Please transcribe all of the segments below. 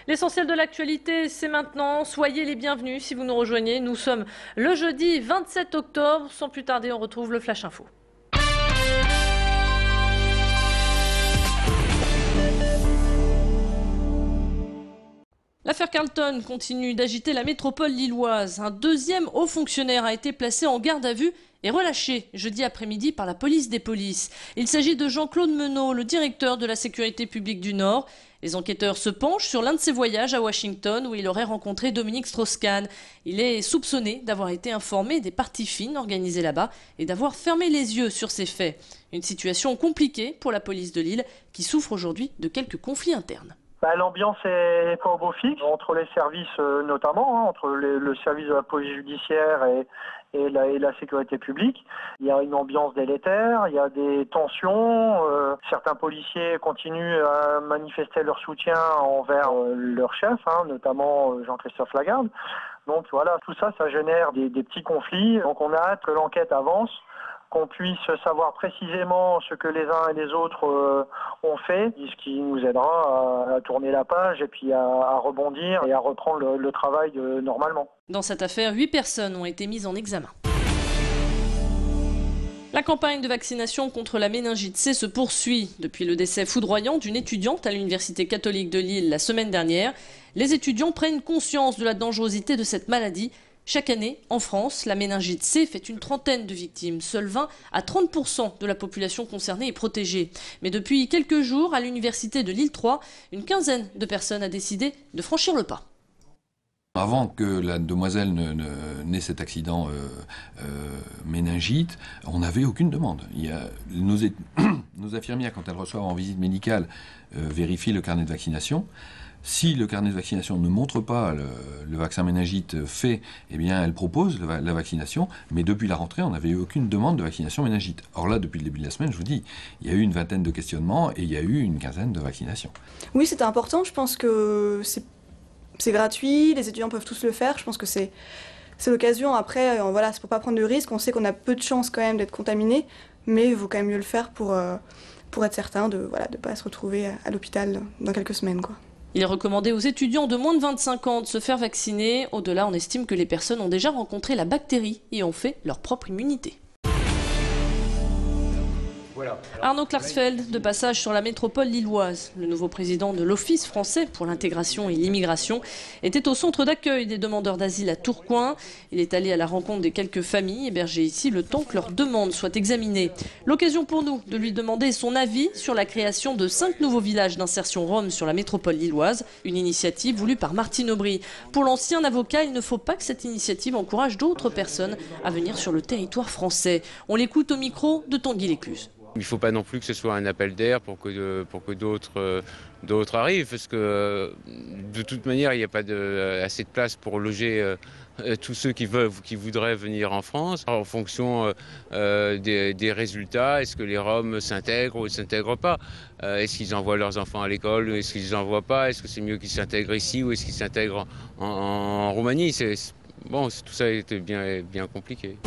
L'essentiel de l'actualité, c'est maintenant. Soyez les bienvenus si vous nous rejoignez. Nous sommes le jeudi 27 octobre. Sans plus tarder, on retrouve le Flash Info. L'affaire Carlton continue d'agiter la métropole lilloise. Un deuxième haut fonctionnaire a été placé en garde à vue et relâché jeudi après-midi par la police des polices. Il s'agit de Jean-Claude Menot, le directeur de la sécurité publique du Nord. Les enquêteurs se penchent sur l'un de ses voyages à Washington où il aurait rencontré Dominique Strauss-Kahn. Il est soupçonné d'avoir été informé des parties fines organisées là-bas et d'avoir fermé les yeux sur ces faits. Une situation compliquée pour la police de Lille qui souffre aujourd'hui de quelques conflits internes. L'ambiance est pas au beau fixe, entre les services notamment, entre le service de la police judiciaire et la sécurité publique. Il y a une ambiance délétère, il y a des tensions. Certains policiers continuent à manifester leur soutien envers leur chef, notamment Jean-Christophe Lagarde. Donc voilà, tout ça, ça génère des petits conflits. Donc on a hâte que l'enquête avance, qu'on puisse savoir précisément ce que les uns et les autres ont fait, ce qui nous aidera à tourner la page et puis à rebondir et à reprendre le travail normalement. Dans cette affaire, 8 personnes ont été mises en examen. La campagne de vaccination contre la méningite C se poursuit. Depuis le décès foudroyant d'une étudiante à l'Université catholique de Lille la semaine dernière, les étudiants prennent conscience de la dangerosité de cette maladie. Chaque année, en France, la méningite C fait une trentaine de victimes. Seuls 20 à 30% de la population concernée est protégée. Mais depuis quelques jours, à l'université de Lille 3, une quinzaine de personnes a décidé de franchir le pas. Avant que la demoiselle n'ait cet accident méningite, on n'avait aucune demande. Nos infirmières, quand elles reçoivent en visite médicale, vérifient le carnet de vaccination. Si le carnet de vaccination ne montre pas le vaccin méningite fait, eh bien, elle propose la vaccination. Mais depuis la rentrée, on n'avait eu aucune demande de vaccination méningite. Or là, depuis le début de la semaine, je vous dis, il y a eu une vingtaine de questionnements et il y a eu une quinzaine de vaccinations. Oui, c'était important. Je pense que c'est gratuit, les étudiants peuvent tous le faire. Je pense que c'est l'occasion. Après, voilà, c'est pour pas prendre de risques. On sait qu'on a peu de chances quand même d'être contaminé, mais il vaut quand même mieux le faire pour être certain de pas se retrouver à l'hôpital dans quelques semaines, quoi. Il est recommandé aux étudiants de moins de 25 ans de se faire vacciner. Au-delà, on estime que les personnes ont déjà rencontré la bactérie et ont fait leur propre immunité. Arnaud Klarsfeld, de passage sur la métropole lilloise. Le nouveau président de l'Office français pour l'intégration et l'immigration était au centre d'accueil des demandeurs d'asile à Tourcoing. Il est allé à la rencontre des quelques familles hébergées ici le temps que leur demande soit examinée. L'occasion pour nous de lui demander son avis sur la création de 5 nouveaux villages d'insertion rome sur la métropole lilloise, une initiative voulue par Martine Aubry. Pour l'ancien avocat, il ne faut pas que cette initiative encourage d'autres personnes à venir sur le territoire français. On l'écoute au micro de Tanguy Lécluse. Il ne faut pas non plus que ce soit un appel d'air pour que d'autres arrivent, parce que de toute manière, il n'y a pas assez de place pour loger tous ceux qui voudraient venir en France. En fonction des résultats, est-ce que les Roms s'intègrent ou ne s'intègrent pas? Est-ce qu'ils envoient leurs enfants à l'école ou est-ce qu'ils ne les envoient pas? Est-ce que c'est mieux qu'ils s'intègrent ici ou est-ce qu'ils s'intègrent en Roumanie? Tout ça était bien compliqué.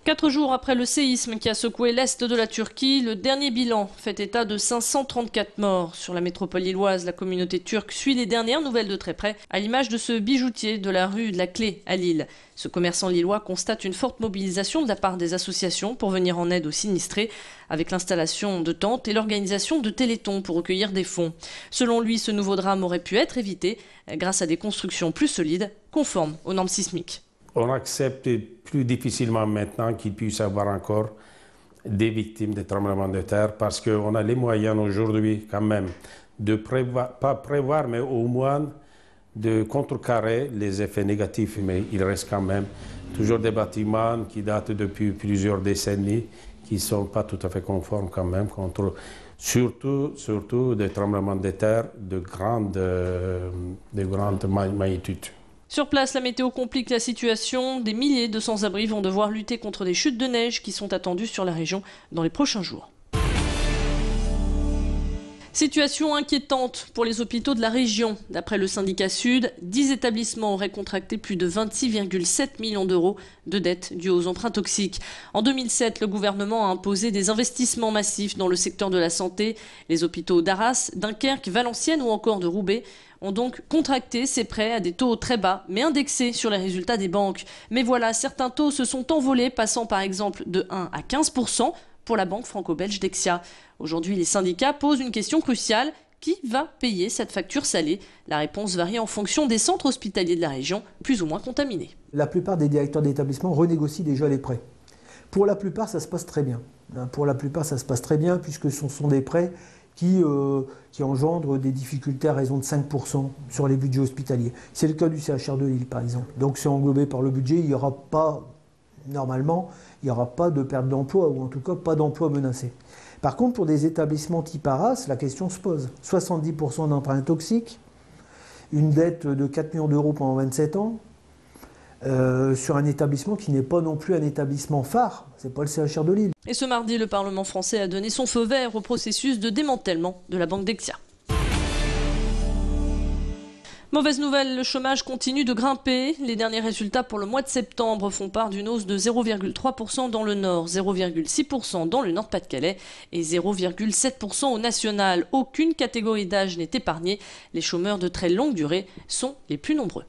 4 jours après le séisme qui a secoué l'est de la Turquie, le dernier bilan fait état de 534 morts. Sur la métropole lilloise, la communauté turque suit les dernières nouvelles de très près, à l'image de ce bijoutier de la rue de la Clé à Lille. Ce commerçant lillois constate une forte mobilisation de la part des associations pour venir en aide aux sinistrés, avec l'installation de tentes et l'organisation de téléthons pour recueillir des fonds. Selon lui, ce nouveau drame aurait pu être évité grâce à des constructions plus solides, conformes aux normes sismiques. On accepte plus difficilement maintenant qu'il puisse y avoir encore des victimes de tremblements de terre parce qu'on a les moyens aujourd'hui quand même de pas prévoir, mais au moins de contrecarrer les effets négatifs. Mais il reste quand même toujours des bâtiments qui datent depuis plusieurs décennies qui ne sont pas tout à fait conformes quand même contre surtout des tremblements de terre de grande magnitude. Sur place, la météo complique la situation. Des milliers de sans-abri vont devoir lutter contre des chutes de neige qui sont attendues sur la région dans les prochains jours. Situation inquiétante pour les hôpitaux de la région. D'après le syndicat Sud, 10 établissements auraient contracté plus de 26,7 millions d'euros de dettes dues aux emprunts toxiques. En 2007, le gouvernement a imposé des investissements massifs dans le secteur de la santé. Les hôpitaux d'Arras, Dunkerque, Valenciennes ou encore de Roubaix ont donc contracté ces prêts à des taux très bas, mais indexés sur les résultats des banques. Mais voilà, certains taux se sont envolés, passant par exemple de 1 à 15%. Pour la banque franco-belge Dexia. Aujourd'hui, les syndicats posent une question cruciale. Qui va payer cette facture salée? La réponse varie en fonction des centres hospitaliers de la région, plus ou moins contaminés. La plupart des directeurs d'établissement renégocient déjà les prêts. Pour la plupart, ça se passe très bien. Pour la plupart, ça se passe très bien puisque ce sont des prêts qui engendrent des difficultés à raison de 5% sur les budgets hospitaliers. C'est le cas du CHR de Lille, par exemple. Donc c'est englobé par le budget, il n'y aura pas... Normalement, il n'y aura pas de perte d'emploi, ou en tout cas pas d'emploi menacé. Par contre, pour des établissements type Arras, la question se pose. 70% d'emprunts toxiques, une dette de 4 millions d'euros pendant 27 ans, sur un établissement qui n'est pas non plus un établissement phare, c'est pas le CHR de Lille. Et ce mardi, le Parlement français a donné son feu vert au processus de démantèlement de la banque Dexia. Mauvaise nouvelle, le chômage continue de grimper. Les derniers résultats pour le mois de septembre font part d'une hausse de 0,3% dans le Nord, 0,6% dans le Nord-Pas-de-Calais et 0,7% au national. Aucune catégorie d'âge n'est épargnée. Les chômeurs de très longue durée sont les plus nombreux.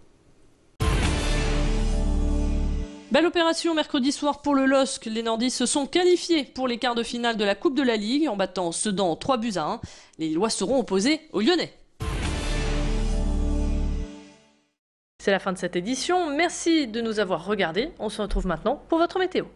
Belle opération mercredi soir pour le LOSC. Les nordistes se sont qualifiés pour les quarts de finale de la Coupe de la Ligue en battant Sedan 3-1. Les Lillois seront opposés aux Lyonnais. C'est la fin de cette édition. Merci de nous avoir regardés. On se retrouve maintenant pour votre météo.